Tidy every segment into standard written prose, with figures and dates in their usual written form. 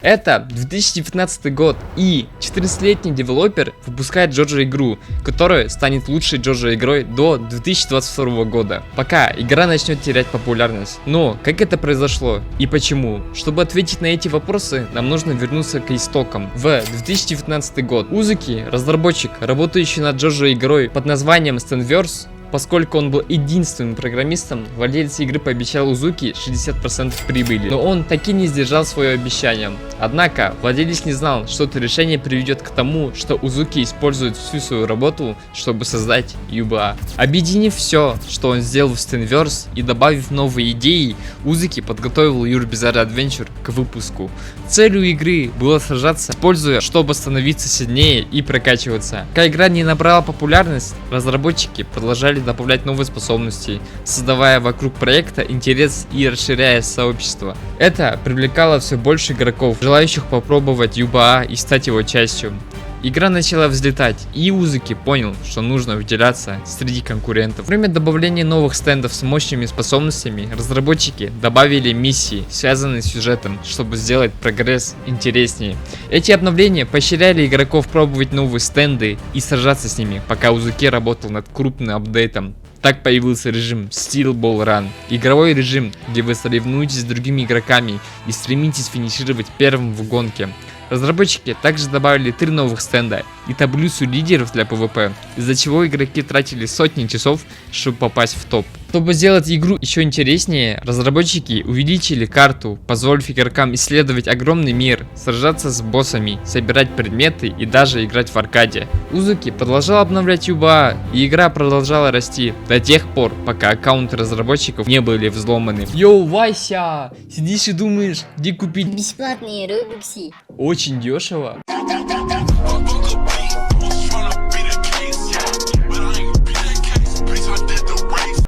Это 2019 год, и 14-летний девелопер выпускает Джоджо игру, которая станет лучшей Джоджо игрой до 2022 года, пока игра начнет терять популярность. Но как это произошло и почему? Чтобы ответить на эти вопросы, нам нужно вернуться к истокам. В 2019 год Узуки, разработчик, работающий над Джоджо игрой под названием Stanverse, поскольку он был единственным программистом, владелец игры пообещал Узуки 60% прибыли, но он таки не сдержал свое обещание. Однако, владелец не знал, что это решение приведет к тому, что Узуки использует всю свою работу, чтобы создать UBA. Объединив все, что он сделал в Stanverse, и добавив новые идеи, Узуки подготовил Your Bizarre Adventure к выпуску. Целью игры было сражаться, используя, чтобы становиться сильнее и прокачиваться. Пока игра не набрала популярность, разработчики продолжали добавлять новые способности, создавая вокруг проекта интерес и расширяя сообщество. Это привлекало все больше игроков, желающих попробовать UBA и стать его частью. Игра начала взлетать, и Узуки понял, что нужно выделяться среди конкурентов. Во время добавления новых стендов с мощными способностями, разработчики добавили миссии, связанные с сюжетом, чтобы сделать прогресс интереснее. Эти обновления поощряли игроков пробовать новые стенды и сражаться с ними, пока Узуки работал над крупным апдейтом. Так появился режим Steel Ball Run, игровой режим, где вы соревнуетесь с другими игроками и стремитесь финишировать первым в гонке. Разработчики также добавили 3 новых стенда и таблицу лидеров для PvP, из-за чего игроки тратили сотни часов, чтобы попасть в топ. Чтобы сделать игру еще интереснее, разработчики увеличили карту, позволив игрокам исследовать огромный мир, сражаться с боссами, собирать предметы и даже играть в аркаде. Узуки продолжал обновлять UBA, и игра продолжала расти до тех пор, пока аккаунты разработчиков не были взломаны. Йоу, Вася! Сидишь и думаешь, где купить бесплатные робокси? Очень дешево.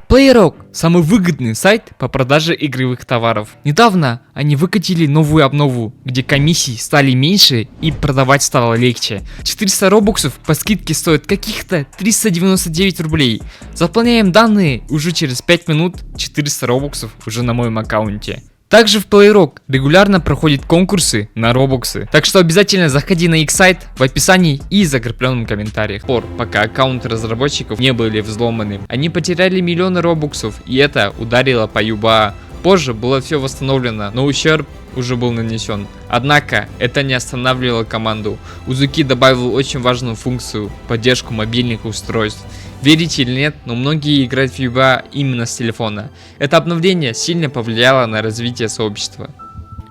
PlayRock – самый выгодный сайт по продаже игровых товаров. Недавно они выкатили новую обнову, где комиссии стали меньше и продавать стало легче. 400 робоксов по скидке стоят каких-то 399 рублей. Заполняем данные, уже через 5 минут 400 робоксов уже на моем аккаунте. Также в PlayRock регулярно проходят конкурсы на робоксы, так что обязательно заходи на их сайт в описании и закрепленном комментариях. Пока аккаунты разработчиков не были взломаны, они потеряли миллионы робоксов, и это ударило по UBA. Позже было все восстановлено, но ущерб уже был нанесен. Однако это не останавливало команду. Узуки добавил очень важную функцию – поддержку мобильных устройств. Верите или нет, но многие играют в UBA именно с телефона. Это обновление сильно повлияло на развитие сообщества.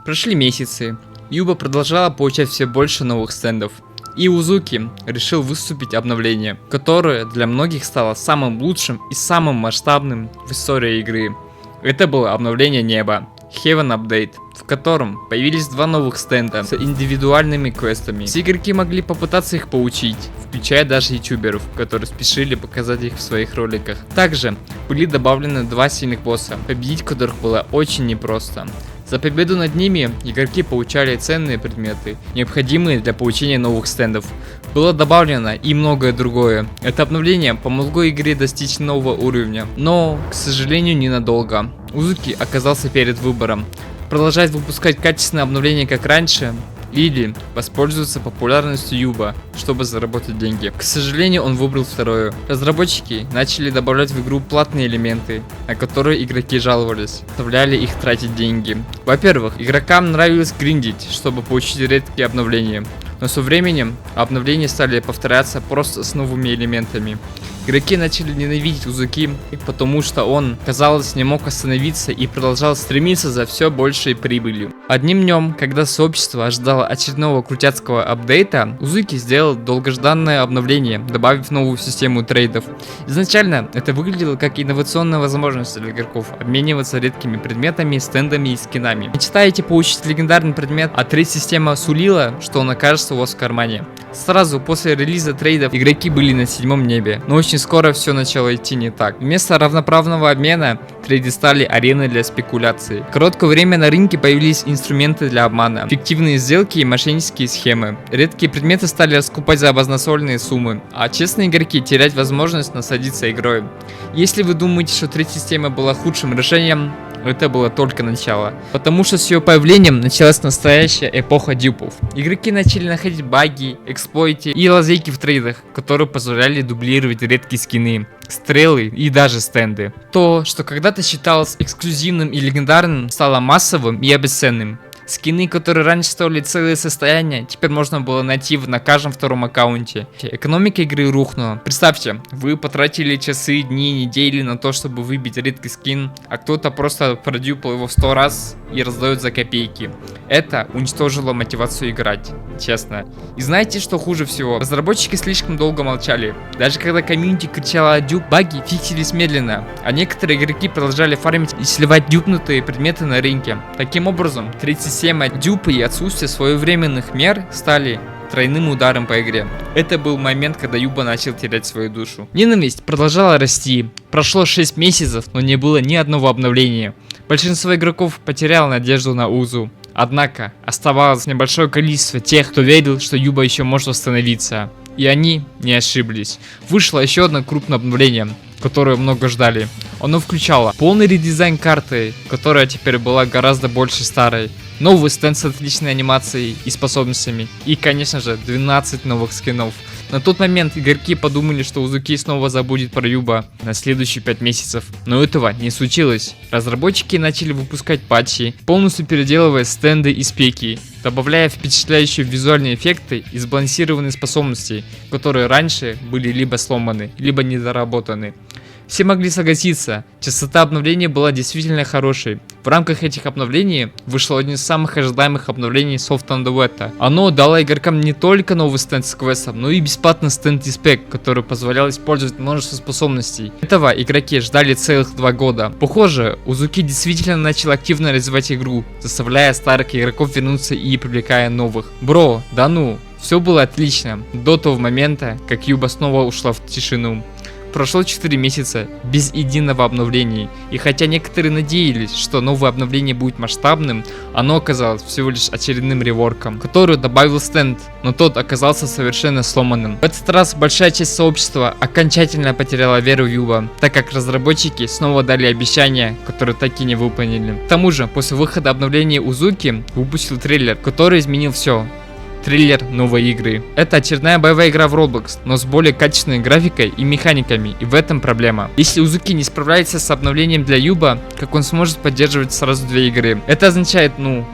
Прошли месяцы, UBA продолжала получать все больше новых стендов. И Узуки решил выступить обновление, которое для многих стало самым лучшим и самым масштабным в истории игры. Это было обновление неба, Heaven Update, в котором появились 2 новых стенда с индивидуальными квестами. Все игроки могли попытаться их получить, включая даже ютуберов, которые спешили показать их в своих роликах. Также были добавлены 2 сильных босса, победить которых было очень непросто. За победу над ними игроки получали ценные предметы, необходимые для получения новых стендов. Было добавлено и многое другое. Это обновление помогло игре достичь нового уровня, но, к сожалению, ненадолго. Узуки оказался перед выбором: продолжать выпускать качественные обновления как раньше, или воспользоваться популярностью Юба, чтобы заработать деньги. К сожалению, он выбрал второе. Разработчики начали добавлять в игру платные элементы, на которые игроки жаловались, заставляли их тратить деньги. Во-первых, игрокам нравилось гриндить, чтобы получить редкие обновления, но со временем обновления стали повторяться просто с новыми элементами. Игроки начали ненавидеть Узуки, потому что он, казалось, не мог остановиться и продолжал стремиться за все большей прибылью. Одним днем, когда сообщество ожидало очередного крутяцкого апдейта, Узуки сделал долгожданное обновление, добавив новую систему трейдов. Изначально это выглядело как инновационная возможность для игроков обмениваться редкими предметами, стендами и скинами. Мечтаете получить легендарный предмет, а трейд-система сулила, что он окажется у вас в кармане. Сразу после релиза трейдов игроки были на 7-м небе, но очень скоро все начало идти не так. Вместо равноправного обмена трейды стали ареной для спекуляций. В короткое время на рынке появились инструменты для обмана, фиктивные сделки и мошеннические схемы. Редкие предметы стали раскупать за баснословные суммы, а честные игроки терять возможность насладиться игрой. Если вы думаете, что трейд-система была худшим решением, это было только начало. Потому что с ее появлением началась настоящая эпоха дюпов. Игроки начали находить баги, эксплойти и лазейки в трейдах, которые позволяли дублировать редкие скины, стрелы и даже стенды. То, что когда-то считалось эксклюзивным и легендарным, стало массовым и обесценным. Скины, которые раньше стоили целое состояние, теперь можно было найти на каждом втором аккаунте. Экономика игры рухнула. Представьте, вы потратили часы, дни, недели на то, чтобы выбить редкий скин, а кто-то просто продюпал его в 100 раз и раздает за копейки. Это уничтожило мотивацию играть, честно. И знаете, что хуже всего? Разработчики слишком долго молчали. Даже когда комьюнити кричало о дюп, баги фиксились медленно, а некоторые игроки продолжали фармить и сливать дюпнутые предметы на рынке. Таким образом, 37 дюпы и отсутствие своевременных мер стали тройным ударом по игре. Это был момент, когда Юба начал терять свою душу. Ненависть продолжала расти. Прошло 6 месяцев, но не было ни одного обновления. Большинство игроков потеряло надежду на Узу. Однако, оставалось небольшое количество тех, кто верил, что Юба еще может восстановиться. И они не ошиблись. Вышло еще одно крупное обновление, которое много ждали. Оно включало полный редизайн карты, которая теперь была гораздо больше старой, новый стенд с отличной анимацией и способностями, и, конечно же, 12 новых скинов. На тот момент игроки подумали, что Узуки снова забудет про Юба на следующие 5 месяцев, но этого не случилось. Разработчики начали выпускать патчи, полностью переделывая стенды и спеки, добавляя впечатляющие визуальные эффекты и сбалансированные способности, которые раньше были либо сломаны, либо недоработаны. Все могли согласиться, частота обновления была действительно хорошей. В рамках этих обновлений вышло одно из самых ожидаемых обновлений Soft Underwater. Оно дало игрокам не только новый стенд с квестом, но и бесплатный стенд и спек, который позволял использовать множество способностей. Этого игроки ждали целых 2 года. Похоже, Узуки действительно начал активно развивать игру, заставляя старых игроков вернуться и привлекая новых. Бро, да ну, все было отлично, до того момента, как Юба снова ушла в тишину. Прошло 4 месяца без единого обновления, и хотя некоторые надеялись, что новое обновление будет масштабным, оно оказалось всего лишь очередным реворком, который добавил стенд, но тот оказался совершенно сломанным. В этот раз большая часть сообщества окончательно потеряла веру в Юба, так как разработчики снова дали обещания, которые так и не выполнили. К тому же, после выхода обновления Узуки выпустил трейлер, который изменил все. Трейлер новой игры. Это очередная боевая игра в Roblox, но с более качественной графикой и механиками, и в этом проблема. Если Узуки не справляется с обновлением для Юба, как он сможет поддерживать сразу 2 игры? Это означает,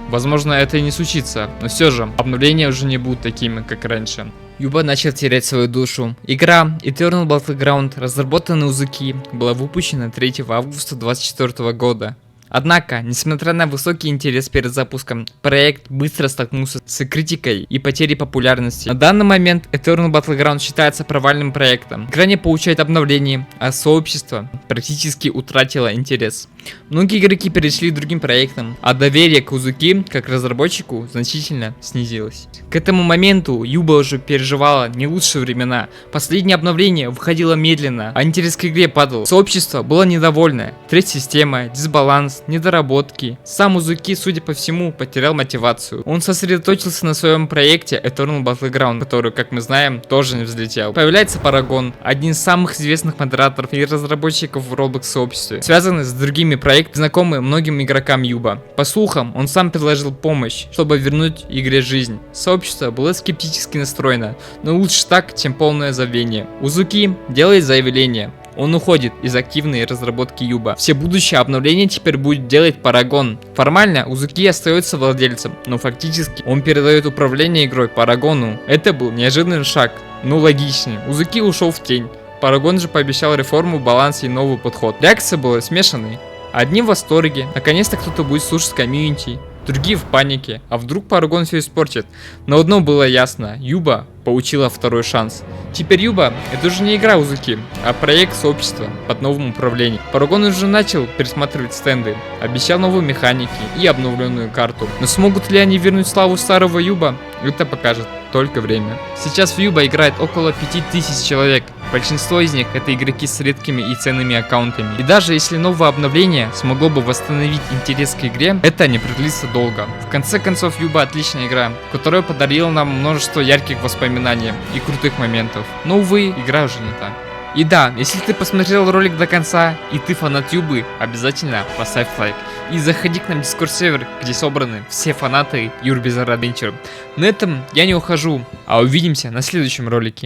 возможно, это и не случится, но все же, обновления уже не будут такими, как раньше. Юба начал терять свою душу. Игра Eternal Battleground, разработанная Узуки, была выпущена 3 августа 2024 года. Однако, несмотря на высокий интерес перед запуском, проект быстро столкнулся с критикой и потерей популярности. На данный момент Eternal Battleground считается провальным проектом. Игра не получает обновлений, а сообщество практически утратило интерес. Многие игроки перешли к другим проектам, а доверие к Узуки как разработчику значительно снизилось. К этому моменту Юба уже переживала не лучшие времена. Последнее обновление выходило медленно, а интерес к игре падал. Сообщество было недовольно. Трейд-система, дисбаланс, недоработки. Сам Узуки, судя по всему, потерял мотивацию. Он сосредоточился на своем проекте Eternal Battleground, который, как мы знаем, тоже не взлетел. Появляется Paragon, один из самых известных модераторов и разработчиков в Roblox сообществе, связанный с другими проектами, знакомый многим игрокам Юба. По слухам, он сам предложил помощь, чтобы вернуть игре жизнь. Сообщество было скептически настроено, но лучше так, чем полное забвение. Узуки делает заявление. Он уходит из активной разработки Юба. Все будущие обновления теперь будет делать Paragon. Формально Узуки остается владельцем, но фактически он передает управление игрой Парагону. Это был неожиданный шаг, но логичный. Узуки ушел в тень. Парагон же пообещал реформу, баланс и новый подход. Реакция была смешанной. Одни в восторге, наконец-то кто-то будет слушать комьюнити, другие в панике, а вдруг Парагон все испортит. Но одно было ясно, Юба получила второй шанс. Теперь Юба это уже не игра Узуки, а проект сообщества под новым управлением. Парагон уже начал пересматривать стенды, обещал новые механики и обновленную карту. Но смогут ли они вернуть славу старого Юба? Это покажет только время. Сейчас в Юба играет около 5000 человек. Большинство из них это игроки с редкими и ценными аккаунтами. И даже если новое обновление смогло бы восстановить интерес к игре, это не продлится долго. В конце концов, Юба отличная игра, которая подарила нам множество ярких воспоминаний и крутых моментов. Но увы, игра уже не та. И да, если ты посмотрел ролик до конца и ты фанат Юбы, обязательно поставь лайк. И заходи к нам в Discord сервер, где собраны все фанаты Юр Bizarre Adventure. На этом я не ухожу, а увидимся на следующем ролике.